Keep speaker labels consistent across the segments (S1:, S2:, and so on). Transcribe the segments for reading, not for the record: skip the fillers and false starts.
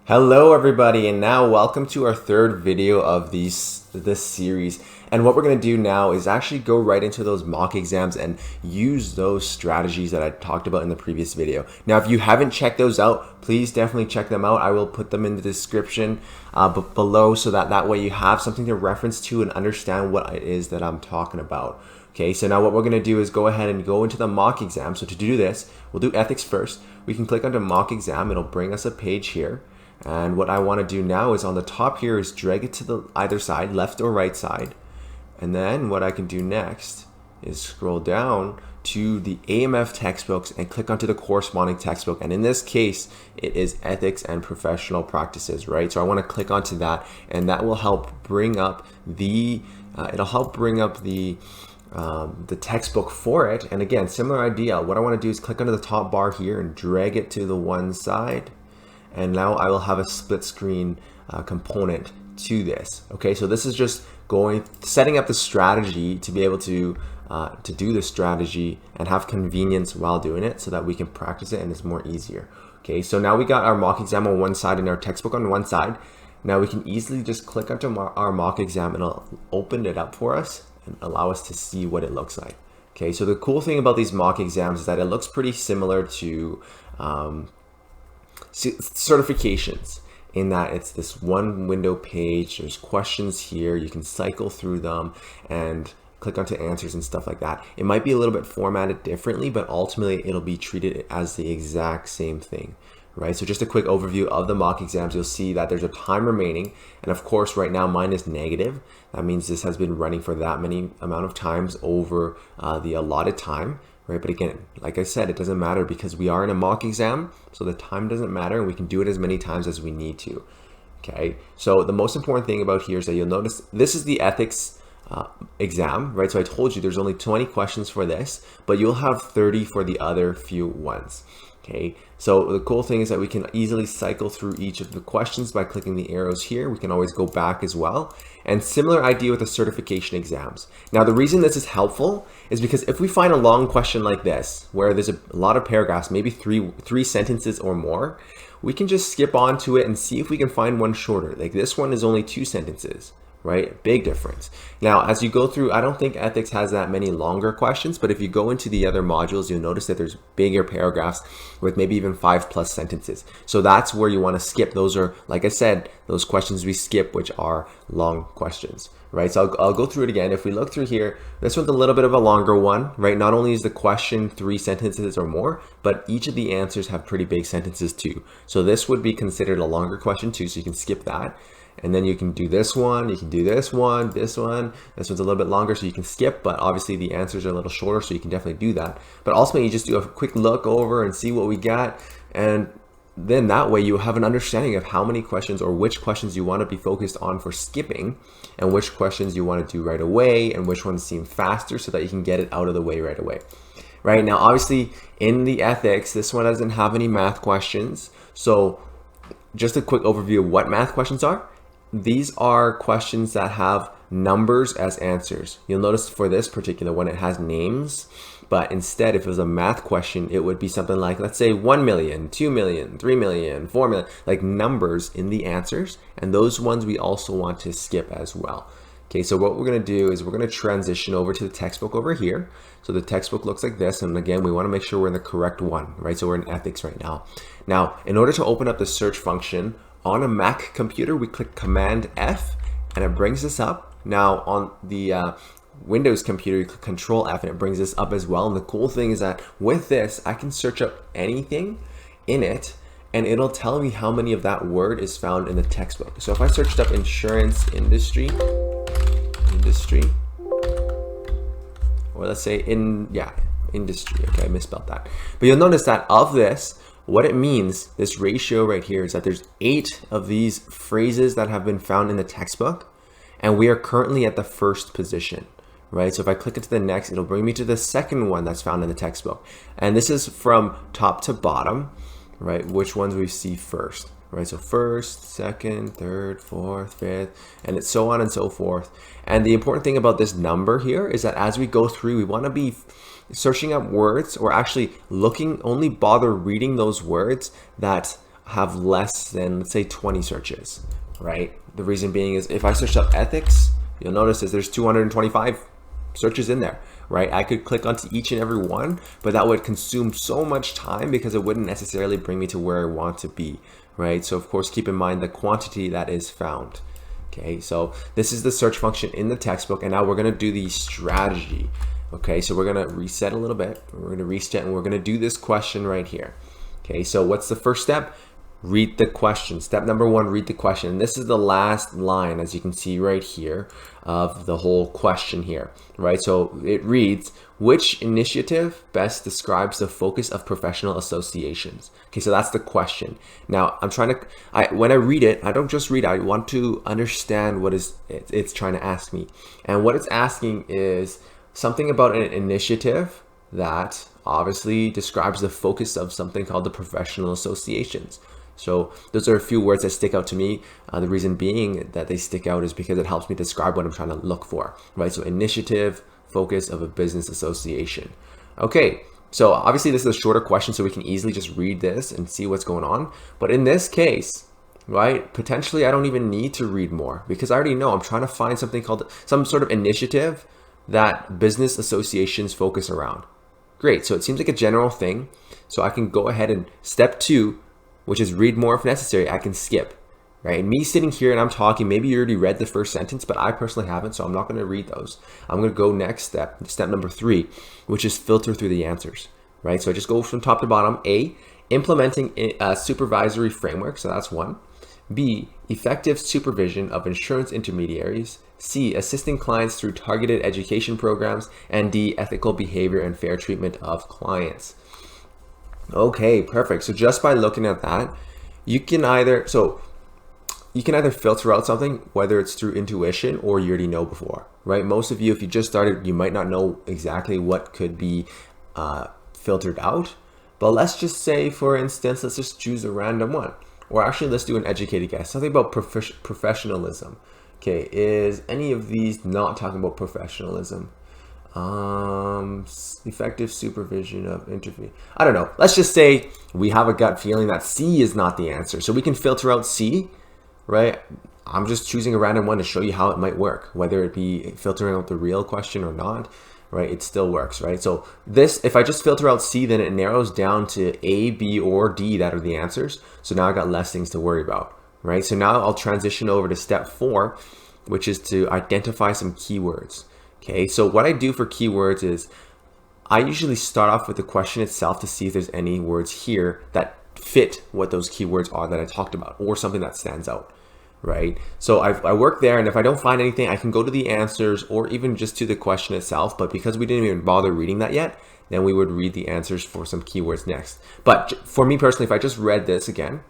S1: Hello everybody, and now welcome to our third video of this series. And what we're going to do now is actually go right into those mock exams and use those strategies that I talked about in the previous video. Now if you haven't checked those out, please definitely check them out. I will put them in the description below so that way you have something to reference to and understand what it is that I'm talking about. Okay, so now what we're going to do is go ahead and go into the mock exam. So to do this, we'll do ethics first. We can click onto mock exam. It'll bring us a page here. And what I want to do now is on the top here is drag it to the either side, left or right side. And then what I can do next is scroll down to the AMF textbooks and click onto the corresponding textbook. And in this case, it is ethics and professional practices, right? So I want to click onto that, and that will help bring up the, the textbook for it. And again, similar idea. What I want to do is click onto the top bar here and drag it to the one side. And now I will have a split screen component to this. Okay, so this is just setting up the strategy to be able to do the strategy and have convenience while doing it so that we can practice it and it's more easier. Okay, so now we got our mock exam on one side and our textbook on one side. Now we can easily just click onto our mock exam and it'll open it up for us and allow us to see what it looks like. Okay, so the cool thing about these mock exams is that it looks pretty similar to certifications, in that it's this one window page. There's questions here, you can cycle through them and click onto answers and stuff like that. It might be a little bit formatted differently, but ultimately it'll be treated as the exact same thing, right? So just a quick overview of the mock exams. You'll see that there's a time remaining, and of course right now mine is negative. That means this has been running for that many amount of times over the allotted time. Right, but again, like I said, it doesn't matter because we are in a mock exam, so the time doesn't matter and we can do it as many times as we need to. Okay, so the most important thing about here is that you'll notice this is the ethics exam, right? So I told you there's only 20 questions for this, but you'll have 30 for the other few ones. Okay, so the cool thing is that we can easily cycle through each of the questions by clicking the arrows here. We can always go back as well. And similar idea with the certification exams. Now, the reason this is helpful is because if we find a long question like this, where there's a lot of paragraphs, maybe three sentences or more, we can just skip on to it and see if we can find one shorter. Like this one is only 2 sentences. Right? Big difference. Now, as you go through, I don't think ethics has that many longer questions, but if you go into the other modules, you'll notice that there's bigger paragraphs with maybe even 5+ sentences. So that's where you want to skip. Those are, like I said, those questions we skip, which are long questions, right? So I'll go through it again. If we look through here, this one's a little bit of a longer one, right? Not only is the question 3 sentences or more, but each of the answers have pretty big sentences too. So this would be considered a longer question too, so you can skip that. And then you can do this one, you can do this one, this one. This one's a little bit longer, so you can skip, but obviously the answers are a little shorter, so you can definitely do that. But ultimately, you just do a quick look over and see what we got. And then that way you have an understanding of how many questions or which questions you want to be focused on for skipping and which questions you want to do right away and which ones seem faster so that you can get it out of the way right away. Right now, obviously in the ethics, this one doesn't have any math questions. So just a quick overview of what math questions are. These are questions that have numbers as answers. You'll notice for this particular one, it has names, but instead, if it was a math question, it would be something like, let's say 1 million, 2 million, 3 million, 4 million, like numbers in the answers. And those ones we also want to skip as well. Okay, so what we're gonna do is we're gonna transition over to the textbook over here. So the textbook looks like this. And again, we wanna make sure we're in the correct one, right? So we're in ethics right now. Now, in order to open up the search function, on a Mac computer, we click Command F and it brings this up. Now on the Windows computer, you click Control F and it brings this up as well. And the cool thing is that with this, I can search up anything in it and it'll tell me how many of that word is found in the textbook. So if I searched up insurance industry, or let's say industry, okay, I misspelled that. But you'll notice that of this, what it means, this ratio right here, is that there's 8 of these phrases that have been found in the textbook, and we are currently at the 1st position, right? So if I click into the next, it'll bring me to the 2nd one that's found in the textbook. And this is from top to bottom, right? Which ones we see first, right? So 1st, 2nd, 3rd, 4th, 5th, and it's so on and so forth. And the important thing about this number here is that as we go through, we want to be searching up words, or actually only bother reading those words that have less than, let's say, 20 searches, right? The reason being is if I search up ethics, you'll notice is there's 225 searches in there, right? I could click onto each and every one, but that would consume so much time because it wouldn't necessarily bring me to where I want to be, right? So of course, keep in mind the quantity that is found. Okay, so this is the search function in the textbook, and now we're gonna do the strategy. Okay, so we're gonna reset a little bit. We're gonna reset and we're gonna do this question right here. Okay, so what's the first step? Read the question. Step number one, read the question. And this is the last line, as you can see right here, of the whole question here, right? So it reads, which initiative best describes the focus of professional associations? Okay, so that's the question. Now, when I read it, I don't just read it, I want to understand what it's trying to ask me. And what it's asking is something about an initiative that obviously describes the focus of something called the professional associations. So those are a few words that stick out to me. The reason being that they stick out is because it helps me describe what I'm trying to look for, right? So initiative, focus of a business association. Okay, so obviously this is a shorter question, so we can easily just read this and see what's going on. But in this case, right, potentially I don't even need to read more because I already know I'm trying to find something called some sort of initiative that business associations focus around. Great, so it seems like a general thing. So I can go ahead and step two, which is read more if necessary, I can skip, right? And me sitting here and I'm talking, maybe you already read the first sentence, but I personally haven't, so I'm not gonna read those. I'm gonna go next step number three, which is filter through the answers, right? So I just go from top to bottom. A, implementing a supervisory framework, so that's one. B, effective supervision of insurance intermediaries. C, assisting clients through targeted education programs. And D, ethical behavior and fair treatment of clients. Okay, perfect. So just by looking at that, you can either filter out something, whether it's through intuition or you already know before, right? Most of you, if you just started, you might not know exactly what could be filtered out. But let's just say, for instance, let's just choose a random one. Or actually, let's do an educated guess. Something about professionalism. Okay, is any of these not talking about professionalism? Effective supervision of interview. I don't know. Let's just say we have a gut feeling that C is not the answer. So we can filter out C, right? I'm just choosing a random one to show you how it might work, whether it be filtering out the real question or not, right? It still works, right? So this, if I just filter out C, then it narrows down to A, B, or D that are the answers. So now I got less things to worry about, right? So now I'll transition over to step four, which is to identify some keywords. Okay, so what I do for keywords is I usually start off with the question itself to see if there's any words here that fit what those keywords are that I talked about, or something that stands out, right? So I work there, and if I don't find anything, I can go to the answers or even just to the question itself. But because we didn't even bother reading that yet, then we would read the answers for some keywords next. But for me personally, if I just read this again,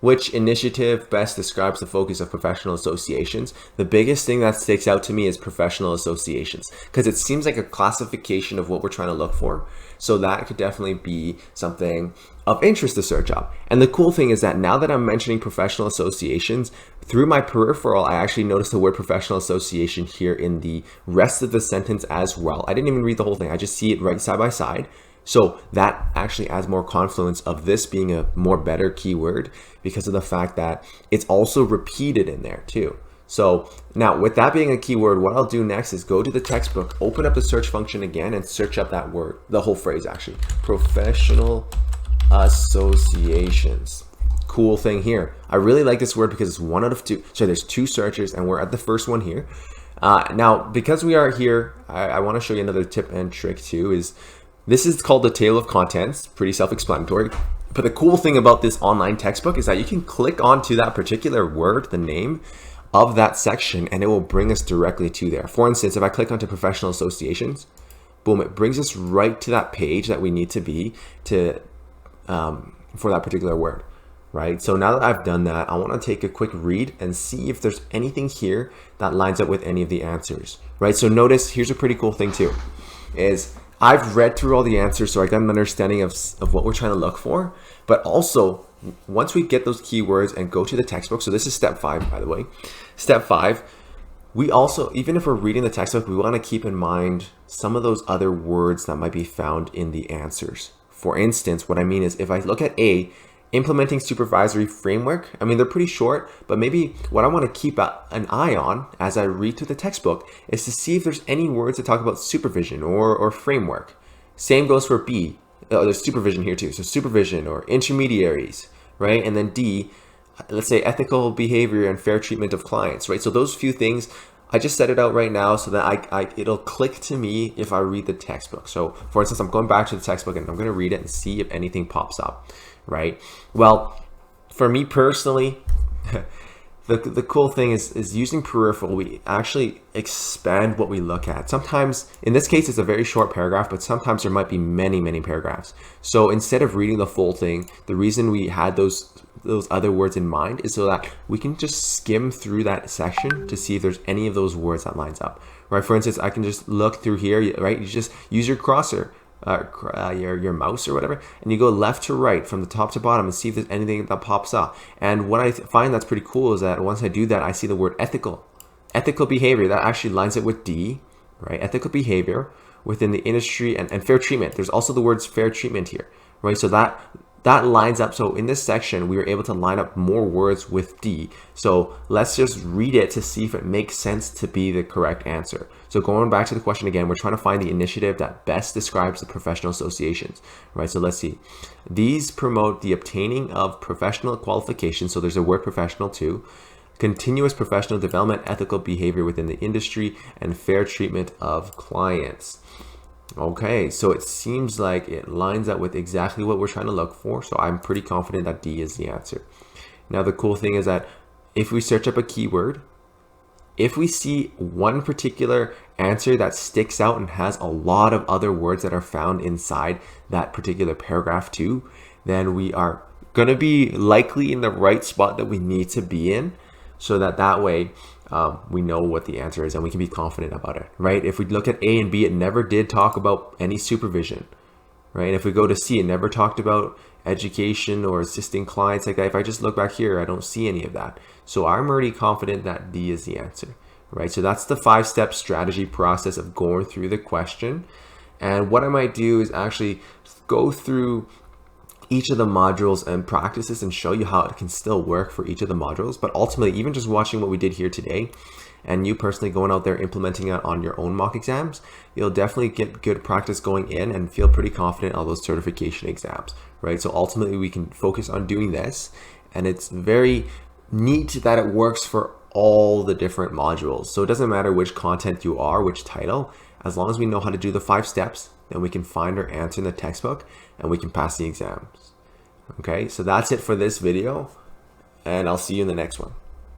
S1: which initiative best describes the focus of professional associations? The biggest thing that sticks out to me is professional associations, because it seems like a classification of what we're trying to look for. So that could definitely be something of interest to search up. And the cool thing is that now that I'm mentioning professional associations, through my peripheral, I actually noticed the word professional association here in the rest of the sentence as well. I didn't even read the whole thing. I just see it right side by side. So that actually adds more confluence of this being a more better keyword because of the fact that it's also repeated in there too. So now with that being a keyword, what I'll do next is go to the textbook, open up the search function again and search up that word, the whole phrase actually, professional associations. Cool thing here. I really like this word because it's one out of two. So there's two searches and we're at the first one here. Now, because we are here, I want to show you another tip and trick too. This is called the table of contents, pretty self-explanatory. But the cool thing about this online textbook is that you can click onto that particular word, the name of that section, and it will bring us directly to there. For instance, if I click onto professional associations, boom, it brings us right to that page that we need to be to for that particular word, right? So now that I've done that, I want to take a quick read and see if there's anything here that lines up with any of the answers, right? So notice, here's a pretty cool thing too, is I've read through all the answers, so I got an understanding of what we're trying to look for. But also, once we get those keywords and go to the textbook, so this is step 5, by the way. Step 5, we also, even if we're reading the textbook, we want to keep in mind some of those other words that might be found in the answers. For instance, what I mean is if I look at A, Implementing supervisory framework. I mean, they're pretty short, but maybe what I want to keep an eye on as I read through the textbook is to see if there's any words that talk about supervision or framework. Same goes for B. There's supervision here too. So supervision or intermediaries, right? And then D, let's say ethical behavior and fair treatment of clients, right? So those few things, I just set it out right now so that it'll click to me if I read the textbook. So for instance, I'm going back to the textbook and I'm going to read it and see if anything pops up, right? Well, for me personally, the cool thing is using peripheral, we actually expand what we look at. Sometimes, in this case, it's a very short paragraph, but sometimes there might be many paragraphs. So instead of reading the full thing, the reason we had those other words in mind is so that we can just skim through that section to see if there's any of those words that lines up, right? For instance, I can just look through here, right? You just use your cursor, your mouse or whatever, and you go left to right from the top to bottom and see if there's anything that pops up. And what I find that's pretty cool is that once I do that, I see the word ethical behavior. That actually lines it with D, right? Ethical behavior within the industry and fair treatment. There's also the words fair treatment here, right? So that lines up. So in this section, we were able to line up more words with D. So let's just read it to see if it makes sense to be the correct answer. So going back to the question again, we're trying to find the initiative that best describes the professional associations, right? So let's see. These promote the obtaining of professional qualifications. So there's a word professional too. Continuous professional development, ethical behavior within the industry, and fair treatment of clients. Okay, so it seems like it lines up with exactly what we're trying to look for. So I'm pretty confident that D is the answer. Now, the cool thing is that if we search up a keyword, if we see one particular answer that sticks out and has a lot of other words that are found inside that particular paragraph too, then we are going to be likely in the right spot that we need to be in, so that way we know what the answer is and we can be confident about it, right? If we look at A and B, it never did talk about any supervision, right? If we go to C, it never talked about education or assisting clients like that. If I just look back here, I don't see any of that. So I'm already confident that D is the answer, right? So that's the 5-step strategy process of going through the question. And what I might do is actually go through each of the modules and practices and show you how it can still work for each of the modules. But ultimately, even just watching what we did here today and you personally going out there implementing it on your own mock exams, you'll definitely get good practice going in and feel pretty confident on those certification exams, right? So ultimately we can focus on doing this, and it's very neat that it works for all the different modules. So it doesn't matter which content you are, which title, as long as we know how to do the 5 steps, then we can find our answer in the textbook and we can pass the exams. Okay, so that's it for this video, and I'll see you in the next one.